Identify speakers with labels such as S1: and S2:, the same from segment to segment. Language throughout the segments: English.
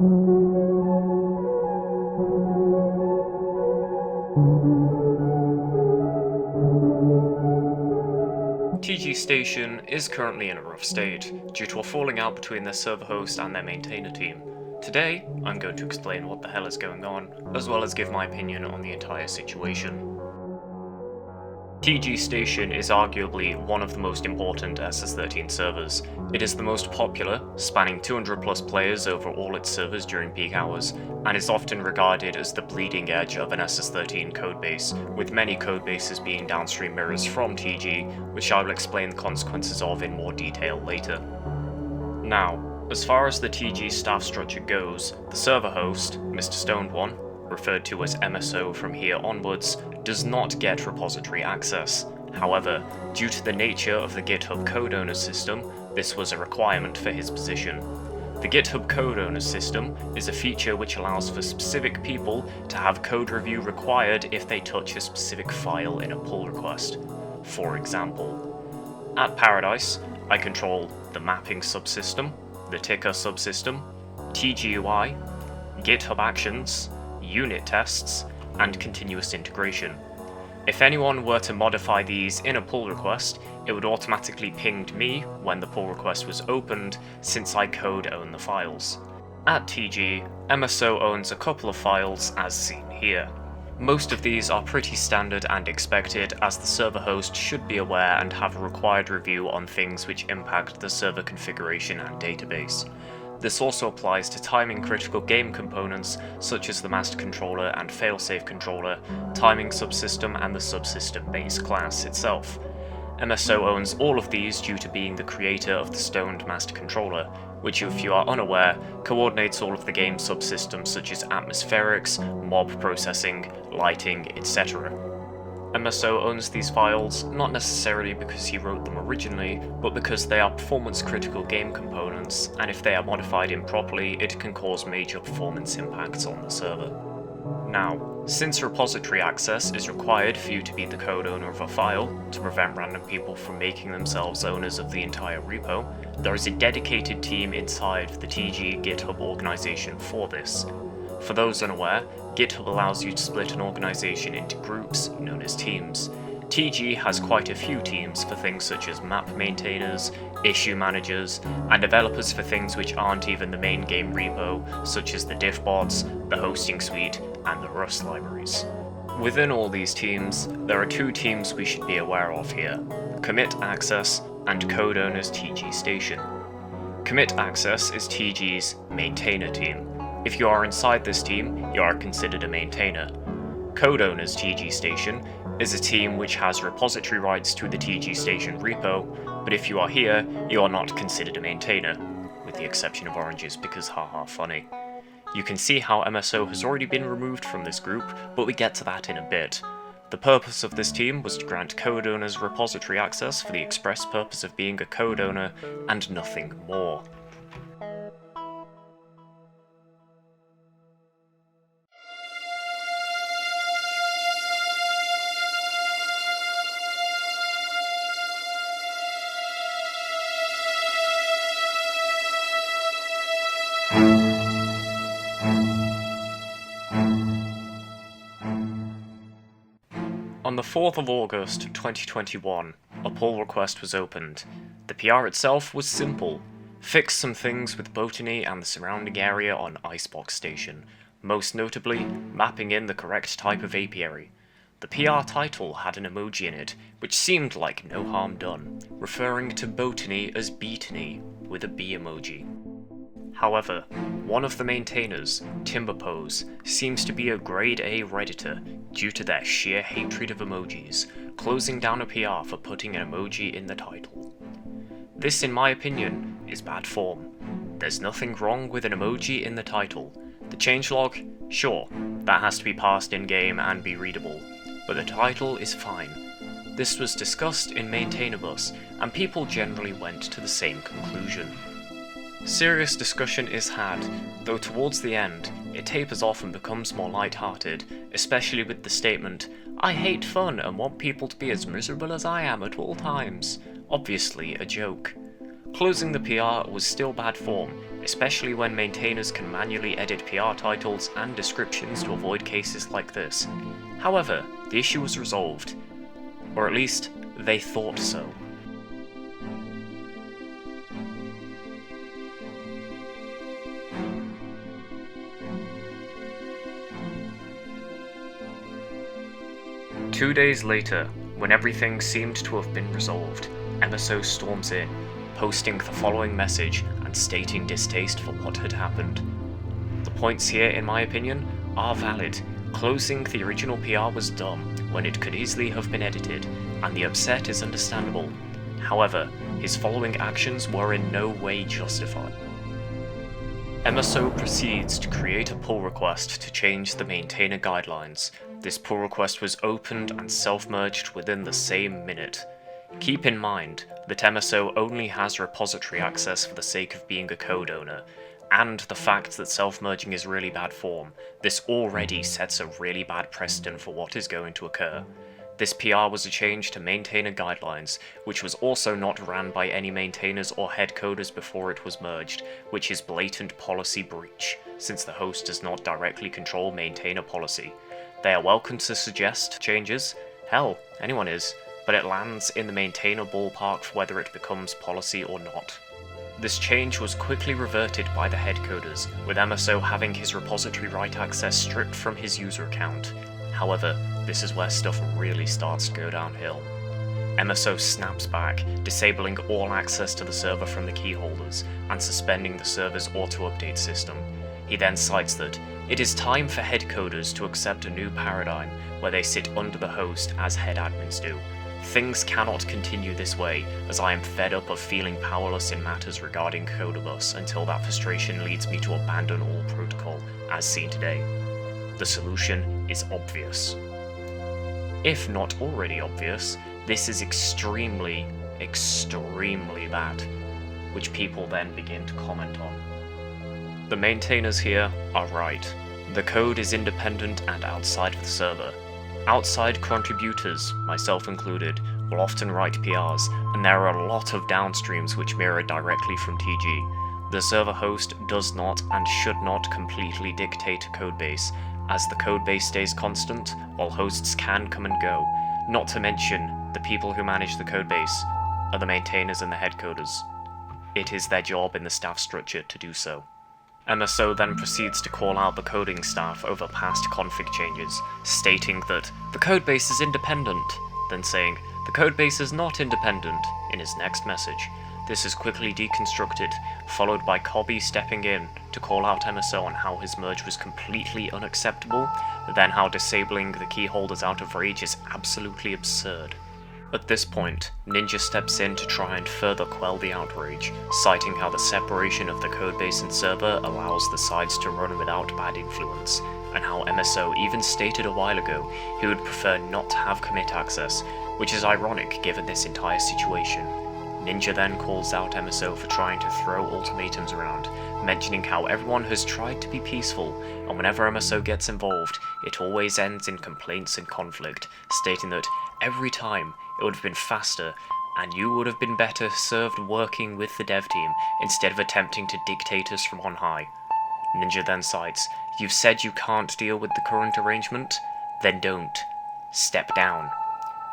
S1: TG Station is currently in a rough state, due to a falling out between their server host and their maintainer team. Today, I'm going to explain what the hell is going on, as well as give my opinion on the entire situation. TG Station is arguably one of the most important SS13 servers. It is the most popular, spanning 200 plus players over all its servers during peak hours, and is often regarded as the bleeding edge of an SS13 codebase, with many codebases being downstream mirrors from TG, which I will explain the consequences of in more detail later. Now, as far as the TG staff structure goes, the server host, Mr. Stoned One, referred to as MSO from here onwards, does not get repository access. However, due to the nature of the GitHub code owner system, this was a requirement for his position. The GitHub code owner system is a feature which allows for specific people to have code review required if they touch a specific file in a pull request. For example, at Paradise, I control the mapping subsystem, the ticker subsystem, TGUI, GitHub Actions, unit tests, and continuous integration. If anyone were to modify these in a pull request, it would automatically ping me when the pull request was opened, since I code own the files. At TG, MSO owns a couple of files as seen here. Most of these are pretty standard and expected, as the server host should be aware and have a required review on things which impact the server configuration and database. This also applies to timing critical game components such as the master controller and failsafe controller, timing subsystem, and the subsystem base class itself. MSO owns all of these due to being the creator of the Stoned master controller, which, if you are unaware, coordinates all of the game subsystems such as atmospherics, mob processing, lighting, etc. MSO owns these files not necessarily because he wrote them originally, but because they are performance-critical game components, and if they are modified improperly, it can cause major performance impacts on the server. Now, since repository access is required for you to be the code owner of a file, to prevent random people from making themselves owners of the entire repo, there is a dedicated team inside the TG GitHub organization for this. For those unaware, GitHub allows you to split an organization into groups, known as teams. TG has quite a few teams for things such as map maintainers, issue managers, and developers for things which aren't even the main game repo, such as the diff bots, the hosting suite, and the Rust libraries. Within all these teams, there are two teams we should be aware of here: Commit Access and Code Owners TG Station. Commit Access is TG's maintainer team. If you are inside this team, you are considered a maintainer. Code Owners TG Station is a team which has repository rights to the TG Station repo, but if you are here, you are not considered a maintainer, with the exception of oranges because haha funny. You can see how MSO has already been removed from this group, but we get to that in a bit. The purpose of this team was to grant code owners repository access for the express purpose of being a code owner, and nothing more. On the 4th of August 2021, a pull request was opened. The PR itself was simple: fix some things with Botany and the surrounding area on Icebox Station, most notably mapping in the correct type of apiary. The PR title had an emoji in it, which seemed like no harm done, referring to Botany as Beatany, with a B emoji. However, one of the maintainers, Timberpose, seems to be a grade A redditor due to their sheer hatred of emojis, closing down a PR for putting an emoji in the title. This, in my opinion, is bad form. There's nothing wrong with an emoji in the title. The changelog, sure, that has to be passed in-game and be readable, but the title is fine. This was discussed in Maintainerbus, and people generally went to the same conclusion. Serious discussion is had, though towards the end, it tapers off and becomes more light-hearted, especially with the statement, "I hate fun and want people to be as miserable as I am at all times." Obviously a joke. Closing the PR was still bad form, especially when maintainers can manually edit PR titles and descriptions to avoid cases like this. However, the issue was resolved, or at least they thought so. Two days later, when everything seemed to have been resolved, MSO storms in, posting the following message and stating distaste for what had happened. The points here, in my opinion, are valid. Closing the original PR was dumb when it could easily have been edited, and the upset is understandable. However, his following actions were in no way justified. MSO proceeds to create a pull request to change the maintainer guidelines. This pull request was opened and self-merged within the same minute. Keep in mind that MSO only has repository access for the sake of being a code owner, and the fact that self-merging is really bad form. This already sets a really bad precedent for what is going to occur. This PR was a change to maintainer guidelines, which was also not ran by any maintainers or head coders before it was merged, which is blatant policy breach, since the host does not directly control maintainer policy. They are welcome to suggest changes, hell, anyone is, but it lands in the maintainer ballpark for whether it becomes policy or not. This change was quickly reverted by the head coders, with MSO having his repository write access stripped from his user account. However, this is where stuff really starts to go downhill. MSO snaps back, disabling all access to the server from the key holders, and suspending the server's auto-update system. He then cites that it is time for head coders to accept a new paradigm where they sit under the host as head admins do. Things cannot continue this way, as I am fed up of feeling powerless in matters regarding Codebus until that frustration leads me to abandon all protocol, as seen today. The solution is obvious. If not already obvious, this is extremely bad, which people then begin to comment on. The maintainers here are right. The code is independent and outside of the server. Outside contributors, myself included, will often write PRs, and there are a lot of downstreams which mirror directly from TG. The server host does not and should not completely dictate a codebase, as the codebase stays constant, while hosts can come and go. Not to mention, the people who manage the codebase are the maintainers and the head coders. It is their job in the staff structure to do so. MSO then proceeds to call out the coding staff over past config changes, stating that the codebase is independent, then saying the codebase is not independent in his next message. This is quickly deconstructed, followed by Cobby stepping in to call out MSO on how his merge was completely unacceptable, then how disabling the key holders out of rage is absolutely absurd. At this point, Ninja steps in to try and further quell the outrage, citing how the separation of the codebase and server allows the sides to run without bad influence, and how MSO even stated a while ago he would prefer not to have commit access, which is ironic given this entire situation. Ninja then calls out MSO for trying to throw ultimatums around, mentioning how everyone has tried to be peaceful, and whenever MSO gets involved, it always ends in complaints and conflict, stating that every time it would have been faster, and you would have been better served working with the dev team instead of attempting to dictate us from on high. Ninja then cites, "You've said you can't deal with the current arrangement? Then don't. Step down."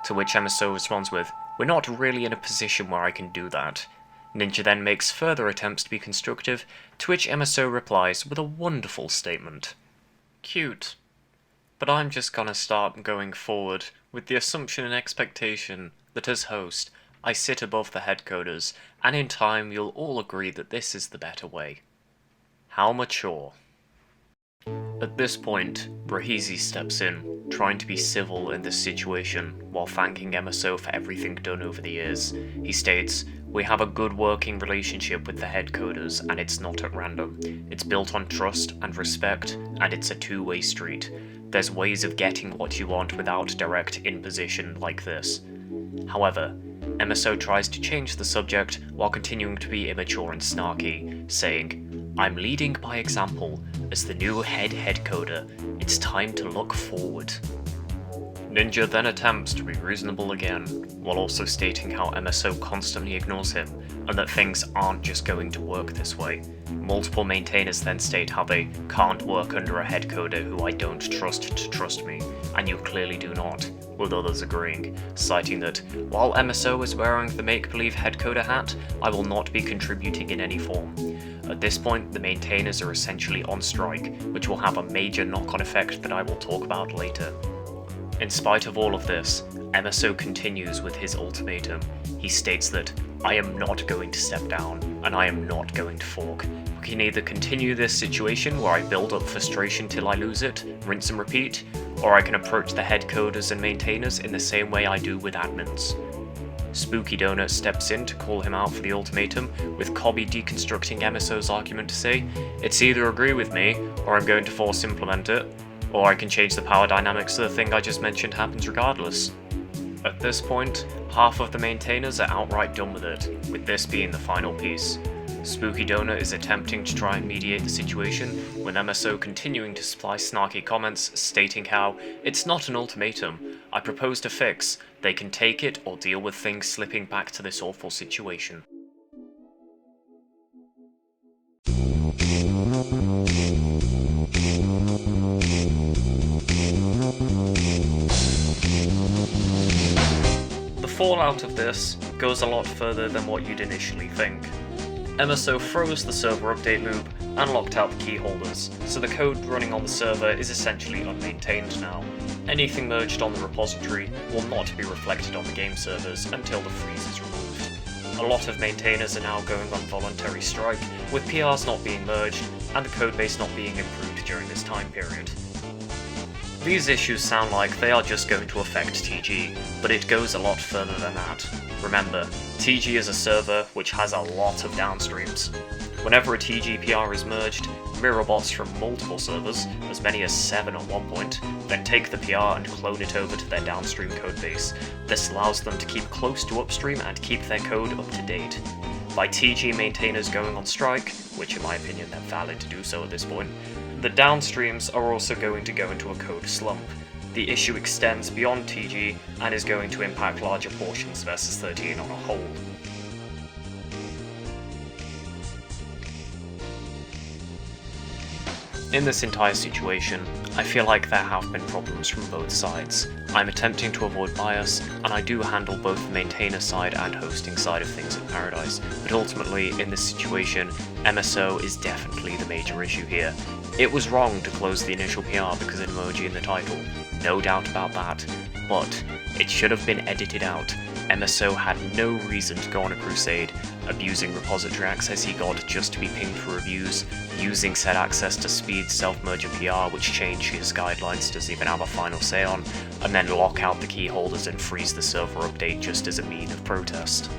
S1: To which MSO responds with, "We're not really in a position where I can do that." Ninja then makes further attempts to be constructive, to which MSO replies with a wonderful statement. Cute. But I'm just gonna start going forward with the assumption and expectation that as host, I sit above the head coders, and in time you'll all agree that this is the better way. How mature. At this point, Rahizi steps in, trying to be civil in this situation, while thanking MSO for everything done over the years. He states, "We have a good working relationship with the head coders, and it's not at random. It's built on trust and respect, and it's a two-way street. There's ways of getting what you want without direct imposition like this." However, MSO tries to change the subject while continuing to be immature and snarky, saying, "I'm leading by example. As the new head coder, it's time to look forward." Ninja then attempts to be reasonable again, while also stating how MSO constantly ignores him, and that things aren't just going to work this way. Multiple maintainers then state how they can't work under a head coder who I don't trust to trust me, and you clearly do not, with others agreeing, citing that, while MSO is wearing the make-believe head coder hat, I will not be contributing in any form. At this point, the maintainers are essentially on strike, which will have a major knock-on effect that I will talk about later. In spite of all of this, MSO continues with his ultimatum. He states that, I am not going to step down, and I am not going to fork. We can either continue this situation where I build up frustration till I lose it, rinse and repeat, or I can approach the head coders and maintainers in the same way I do with admins. Spooky Donut steps in to call him out for the ultimatum, with Cobby deconstructing MSO's argument to say, it's either agree with me, or I'm going to force implement it, or I can change the power dynamics so the thing I just mentioned happens regardless. At this point, half of the maintainers are outright done with it, with this being the final piece. Spooky Donut is attempting to try and mediate the situation, with MSO continuing to supply snarky comments stating how, it's not an ultimatum, I proposed a fix, they can take it or deal with things slipping back to this awful situation. The fallout of this goes a lot further than what you'd initially think. MSO froze the server update loop and locked out the key holders, so the code running on the server is essentially unmaintained now. Anything merged on the repository will not be reflected on the game servers until the freeze is removed. A lot of maintainers are now going on voluntary strike, with PRs not being merged and the codebase not being improved during this time period. These issues sound like they are just going to affect TG, but it goes a lot further than that. Remember, TG is a server which has a lot of downstreams. Whenever a TG PR is merged, mirror bots from multiple servers, as many as 7 at one point, then take the PR and clone it over to their downstream codebase. This allows them to keep close to upstream and keep their code up to date. By TG maintainers going on strike, which in my opinion they're valid to do so at this point, the downstreams are also going to go into a code slump. The issue extends beyond TG and is going to impact larger portions of SS13 on a whole. In this entire situation, I feel like there have been problems from both sides. I'm attempting to avoid bias, and I do handle both the maintainer side and hosting side of things at Paradise, but ultimately, in this situation, MSO is definitely the major issue here. It was wrong to close the initial PR because of an emoji in the title, no doubt about that, but it should have been edited out. MSO had no reason to go on a crusade, abusing repository access he got just to be pinged for reviews, using said access to speed self-merger PR which changed his guidelines doesn't even have a final say on, and then lock out the key holders and freeze the server update just as a mean of protest.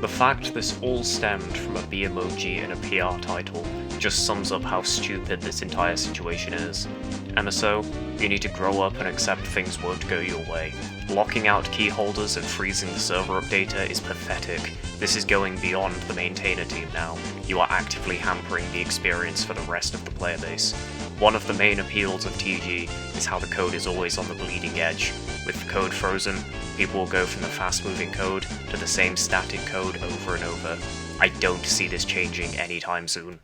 S1: The fact this all stemmed from a B emoji in a PR title just sums up how stupid this entire situation is. MSO, you need to grow up and accept things won't go your way. Locking out key holders and freezing the server updater is pathetic. This is going beyond the maintainer team now. You are actively hampering the experience for the rest of the player base. One of the main appeals of TG is how the code is always on the bleeding edge. With the code frozen, people will go from the fast-moving code to the same static code over and over. I don't see this changing anytime soon.